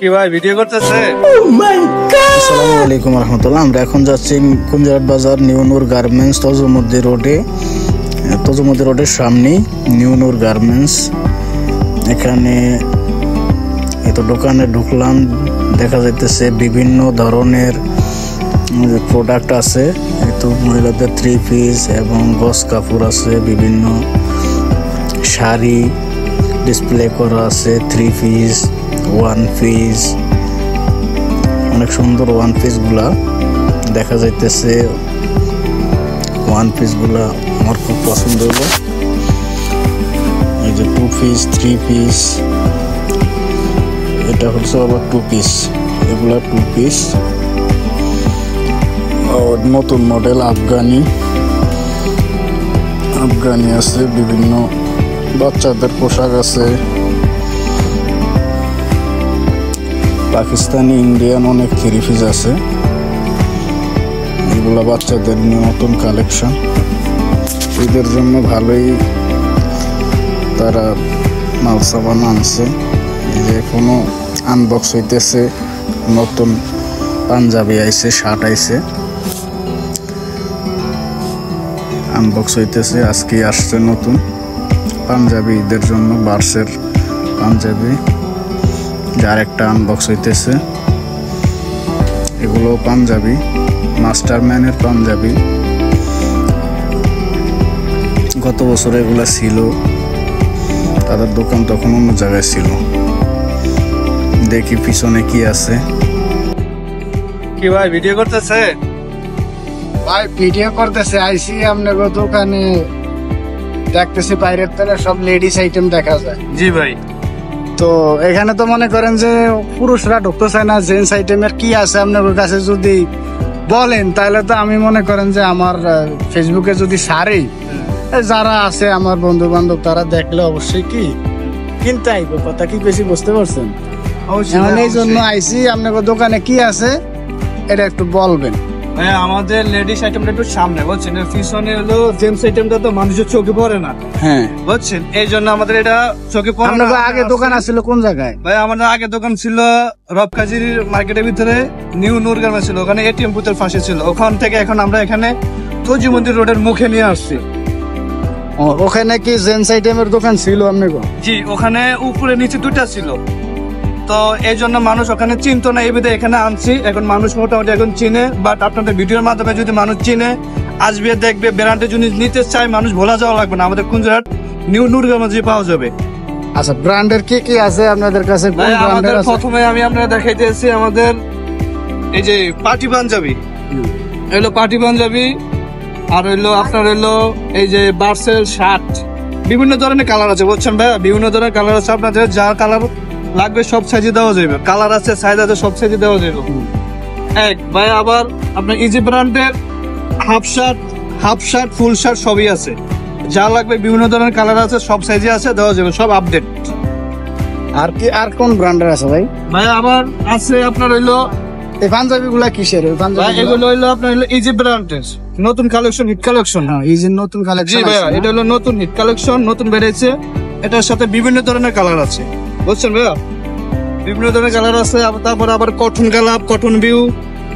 কি ভাই ভিডিও করতেছে? আসসালামু আলাইকুম রহমতুল্লাহ। আমরা এখন যাচ্ছি কুঞ্জারহাট বাজার নিউ নূর গার্মেন্টস তজুমুদ্দি রোডের সামনেই নিউ নূর গার্মেন্টস। এখানে এতো দোকানে ঢুকলাম, দেখা যাইতেছে বিভিন্ন ধরনের প্রোডাক্ট আছে। এতো মহিলাদের 3 পিস এবং গস কাপড় আছে, বিভিন্ন শাড়ি ডিসপ্লে করা আছে, 3 পিস 1 পিস, অনেক সুন্দর 1 পিস গুলা দেখা যাইতেছে। 1 পিস গুলা আমার খুব পছন্দ হলো। এই যে 2 পিস 3 পিস, এটা হচ্ছে আবার 2 পিস, এগুলা 2 পিস। নতুন মডেল আফগানি আছে, বিভিন্ন বাচ্চাদের পোশাক আছে, পাকিস্তানি ইন্ডিয়ান অনেক 3 পিস আছে। এগুলা বাচ্চাদের নতুন কালেকশন, এদের জন্য ভালোই তারা মাল সামান আনছে। এই যে এখনো আনবক্স হইতেছে, নতুন পাঞ্জাবি আইছে, শার্ট আইছে, আনবক্স হইতেছে। আজকে আসছে নতুন পাঞ্জাবি ঈদের জন্য, বার্সের পাঞ্জাবি, যার একটা আনবক্স হইতেছে। এগুলো পাঞ্জাবি, মাস্টারম্যানের পাঞ্জাবি, গত বছর এগুলা ছিল, তাদের দোকান তখন অন্য জায়গায় ছিল। দেখি পিছনে কি আছে। কি ভাই ভিডিও করতেছে? ভাই ভিডিও করতেছে, আইসি আপনার দোকানে দেখতেছি বাইরের তলে সব লেডিস আইটেম দেখা যায়। জি ভাই। তো এখানে তো মনে করেন যে পুরুষরা ঢুকতে চায় না, জেন্টস আইটেমের কি আছে আপনার কাছে যদি বলেন, তাহলে তো আমি মনে করেন যে আমার ফেসবুকে যদি সারি যারা আছে আমার বন্ধু বান্ধব, তারা দেখলে অবশ্যই কি কিনতে আইব। কথা কি বেশি বুঝতে পারছেন? এই জন্য আইসি আপনার দোকানে কি আছে এটা একটু বলবেন। হ্যাঁ, আমাদের লেডিস আইটেমটা একটু সামনে, বুঝছেন, পিছনে হলো জেন্টস আইটেমটা তো মানুষের চোখে পড়ে না। হ্যাঁ, বুঝছেন, এই জন্য আমাদের এটা চোখে পড়ে না। আগে দোকান আছিল কোন জায়গায়? ভাই আমাদের আগে দোকান ছিল রবকাজির মার্কেটের ভিতরে, নিউ নূর গার্মেন্টস ছিল, ওখানে এটিএম বুথের পাশে ছিল। ওখান থেকে এখন আমরা এখানে তজুমুদ্দি রোডের মুখে নিয়ে আসছি। ওখানে কি জেন্টস আইটেমের দোকান ছিল আপনার? জি, ওখানে উপরে নিচে 2টা ছিল, তো এই জন্য মানুষ ওখানে চিনতো না, এই বিধে এখানে আনছি। এখন মানুষ মোটামুটি এখন চিনে, বাট আপনাদের ভিডিওর মাধ্যমে যদি মানুষ চিনে, আসবে, দেখবে, ব্র্যান্ডে যদি নিতে চায়, মানুষ ভোলা যাওয়া লাগবে না, আমাদের কুঞ্জারহাট নিউ নূর গার্মেন্টসে পাওয়া যাবে। আচ্ছা, ব্র্যান্ডের কি কি আছে আপনাদের কাছে? আমাদের প্রথমে আমি আপনারা দেখাইতেছি আমাদের এই যে পার্টি পাঞ্জাবি, এগুলো পার্টি পাঞ্জাবি, আর হইলো আপনার হইলো এই যে বার্সেল শার্ট, বিভিন্ন ধরনের কালার আছে, বুঝছেন ভাইয়া, বিভিন্ন ধরনের কালার আছে। আপনাদের যা কালার লাগবে সব সাইজে দেওয়া যাবে, কালার আছে, সাইজ আছে, সব সাইজে দেওয়া যাবে। ভাই আবার আপনার ইজি ব্র্যান্ডের হাফ শার্ট ফুল শার্ট সবই আছে, যা লাগবে বিভিন্ন ধরনের কালার আছে, সব সাইজে আছে, দেওয়া যাবে, সব আপডেট। আর কি আর কোন ব্র্যান্ডের আছে ভাই? ভাই আবার আছে আপনার হইলো এই পাঞ্জাবি গুলা কিসের? এগুলো হইলো আপনার হইলো ইজি ব্র্যান্ডের নতুন কালেকশন, হিট কালেকশন। হ্যাঁ, ইজি নতুন কালেকশন। জি ভাইয়া, এটা হলো নতুন হিট কালেকশন, নতুন বেরিয়েছে। এটার সাথে বিভিন্ন ধরনের কালার আছে, বুঝছেন ভাইয়া, বিভিন্ন ধরনের কালার আছে। তারপরে আবার কটন গালাপ, কটন ভিউ,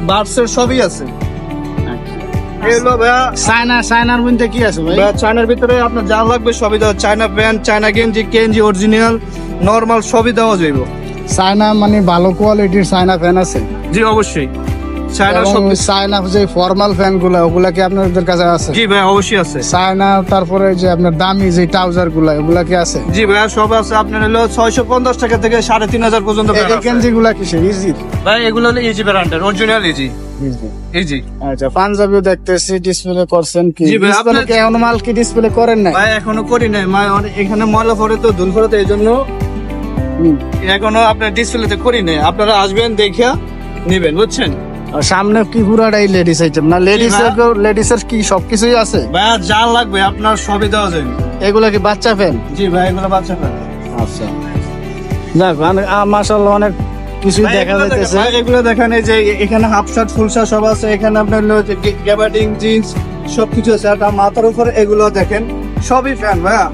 বার্সের সবই আছে। এগুলো ভাইয়া চায়নার মধ্যে কি আছে ভাই? চায়নার ভিতরে আপনার যা লাগবে সবই দেওয়া, চায়না প্যান্ট, চায়না গেঞ্জি অরিজিনাল, নরমাল সবই দেওয়া যাবে। চায়না মানে ভালো কোয়ালিটির চায়না ফ্যান আছে? জি অবশ্যই। চায়না যে ফর্মাল ফ্যান গুলা, ওগুলা কি আপনাদের কাছে আছে? জি ভাই অবশ্যই আছে। চায়না তারপরে যে আপনার দামি যে ট্রাউজার গুলা, ওগুলা কি আছে? জি ভাইয়া সব আছে। আপনার হলো 650 টাকা থেকে 3500 পর্যন্ত। গেঞ্জি গুলা কিসের? ইজি ভাই, এগুলো হলো ইজি ব্র্যান্ডের, অরিজিনাল ইজি। আচ্ছা, পাঞ্জাবিও দেখতেছি ডিসপ্লে করছেন কি? জি ভাই, আপনারা কি এখনো মাল কি ডিসপ্লে করেন না? ভাই এখনো করি নাই, এখানে ময়লা পড়ে তো, ধুল পড়ে তো, এই জন্য এখনো আপনার ডিসপ্লেতে করি নাই। আপনারা আসবেন, দেখিয়া নিবেন, বুঝছেন। সামনে কি পুরাটাই লেডিস আইটেম না? লেডিসের কি সবকিছুই আছে? ভাই যা লাগবে আপনার সবই দেওয়া যাবে। এগুলা কি বাচ্চা ফ্যান? জি ভাই, এগুলো বাচ্চা ফ্যান। আচ্ছা, যাক, মাশাআল্লাহ অনেক কিছুই দেখা যাইতেছে। এগুলো দেখেন, এই যে এখানে হাফ শার্ট ফুল শার্ট সব আছে, এখানে আপনার গ্যাবার্ডিং জিন্স সবকিছু আছে। আর মাথার উপরে এগুলো দেখেন সবই ফ্যান ভাইয়া,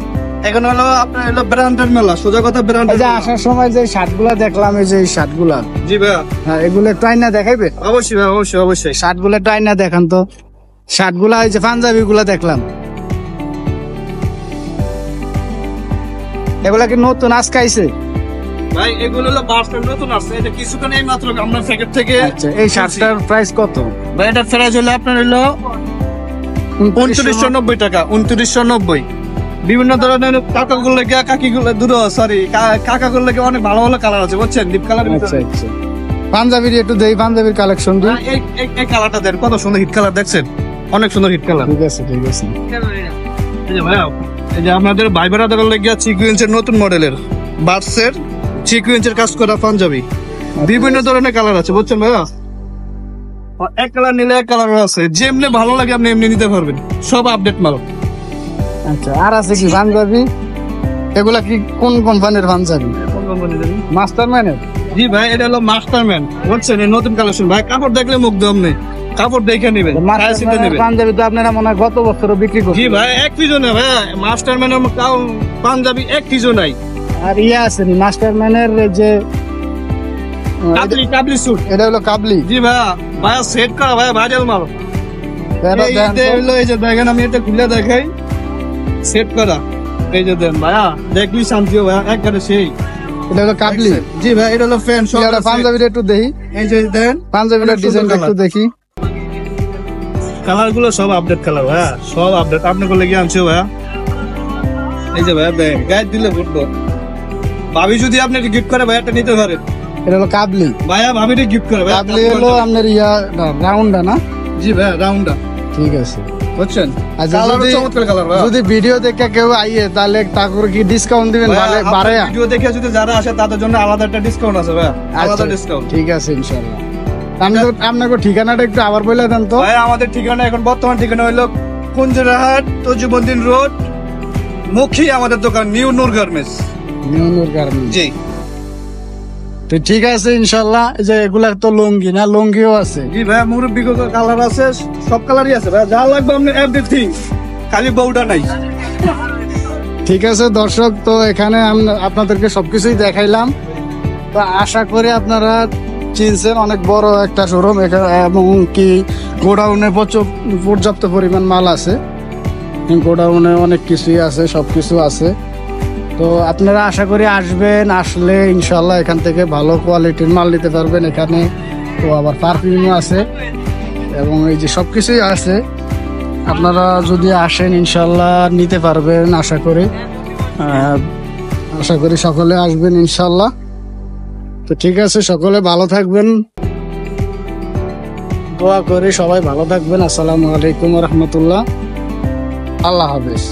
এখন হলো আপনার হলো ব্র্যান্ডের মেলা, সোজা কথা এই ব্র্যান্ডের যে আসার সময় যে শার্টগুলা দেখলাম, এই যে এই শার্টগুলা, জি ভাইয়া, হ্যাঁ এগুলো একটু আইনা দেখাইবে? অবশ্যই ভাই, অবশ্যই অবশ্যই। শার্টগুলো একটু আইনা দেখান তো। শার্টগুলা, এই যে পাঞ্জাবি গুলা দেখলাম, এগুলা কি নতুন আজকে আইছে? ভাই এগুলো হলো বার্সের নতুন আসছে, এটা কিছুক্ষণ এই মাত্র আমরা প্যাকেট থেকে। আচ্ছা, এই শার্টটার প্রাইস কত? ভাই এটা প্রাইস হলো আপনার হলো 2990 টাকা, 2990। বিভিন্ন ধরনের কাকাগুলো লেগে কাকিগুলো দূর, সরি কাকাগুলো লেগে অনেক ভালো ভালো কালার আছে, বুঝছেন, ডিপ কালার। আচ্ছা আচ্ছা, পাঞ্জাবির একটু দেই, পাঞ্জাবির কালেকশন দিই। এই কালারটা দেন, কত সুন্দর হিট কালার, দেখছেন, অনেক সুন্দর হিট কালার। ঠিক আছে ঠিক আছে। এই যে ভাইয়া, এই যে আপনাদের ভাইবেরা দোকান লেগে সিকুয়েন্সের নতুন মডেলের বার্সের সিকুয়েন্সের কাজ করা পাঞ্জাবি, বিভিন্ন ধরনের কালার আছে, বুঝছেন ভাইয়া। এক কালার নিলে এক কালার আছে, যেমনি ভালো লাগে আপনি এমনি নিতে পারবেন, সব আপডেট মাল। আচ্ছা, আর আছে কি পাঞ্জাবি? এগুলা কি কোন কোম্পানির পাঞ্জাবি? মাস্টারম্যানের? জি ভাই, এটা হলো মাস্টারম্যান, বুঝছেন, এই নতুন কালেকশন। ভাই কাপড় দেখলে মুগ্ধ, আপনি কাপড় দেখে নেবেন, পাঞ্জাবি তো আপনারা মনে হয় গত বছরও বিক্রি করছেন। জি ভাই, এক পিজো না ভাই, মাস্টারম্যানের পাঞ্জাবি এক পিজো নাই। আর ইয়ে আছে মাস্টারম্যানের যে কাবলি স্যুট, এটা হলো কাবলি। জি ভাইয়া, ভাইয়া সেট করা ভাইয়া, ভাইরাল মাল। এই যে দেখেন, আমি এটা খুলে দেখাই, সেট করা, এই যে দেন ভাইয়া, দেখলি শান্তি ভাইয়া, একবারে সেই। এটা হলো কাবলি। জি ভাই, এটা হলো ফ্যান। পাঞ্জাবিটা একটু দেখি, এই যে দেন পাঞ্জাবিটার ডিজাইনটা একটু দেখি। কালার গুলো সব আপডেট কালার ভাইয়া, সব আপডেট। আপনাকে লেগে আনছি ভাইয়া, এই যে ভাইয়া, দেখ গায়ে দিলে ফুটবো। ভাবি যদি আপনাকে গিফট করে ভাইয়া, এটা নিতে পারেন। এটা হলো কাবলি ভাইয়া, ভাবিটা গিফট করে ভাইয়া। কাবলি হলো আপনার রাউন্ডা না? জি ভাইয়া, রাউন্ডা। ঠিক আছে, বুঝছেন, আচ্ছা, চমৎকার কালার ভাইয়া। যদি ভিডিও দেখে কেউ আইয়ে, তাহলে তারপর কি ডিসকাউন্ট দিবেন? বাড়ে ভিডিও দেখে যদি যারা আসে তাদের জন্য আলাদা একটা ডিসকাউন্ট আছে ভাইয়া, আলাদা ডিসকাউন্ট। ঠিক আছে ইনশাআল্লাহ। আপনাকে ঠিকানাটা একটু আবার বলে দেন তো। ভাই আমাদের ঠিকানা, এখন বর্তমান ঠিকানা হলো কুঞ্জরাহাট তজিবউদ্দিন রোড, মুখী আমাদের দোকান নিউ নূর গার্মেন্টস। নিউ নূর গার্মেন্টস, জি। তো ঠিক আছে ইনশাআল্লাহ। এই যে এগুলা তো লুঙ্গি না? লুঙ্গিও আছে? জি ভাই, মুরব্বি কালার আছে, সব কালারই আছে ভাই, যা লাগবে আপনি এভরিথিং, খালি বউটা নাই। ঠিক আছে দর্শক, তো এখানে আপনাদেরকে সবকিছুই দেখাইলাম। তো আশা করি আপনারা চিনছেন, অনেক বড় একটা শোরুম এবং কি গোডাউনে পর্যাপ্ত পরিমাণ মাল আছে। গোডাউনে অনেক কিছুই আছে, সবকিছু আছে। তো আপনারা আশা করি আসবেন, আসলে ইনশাল্লাহ এখান থেকে ভালো কোয়ালিটির মাল নিতে পারবেন। এখানে তো আবার পারফিউমও আছে এবং এই যে সবকিছুই আছে। আপনারা যদি আসেন ইনশাল্লাহ নিতে পারবেন আশা করি। সকলে আসবেন ইনশাল্লাহ। তো ঠিক আছে, সকলে ভালো থাকবেন, দোয়া করি সবাই ভালো থাকবেন। আসসালামু আলাইকুম রহমতুল্লাহ, আল্লাহ হাফেজ।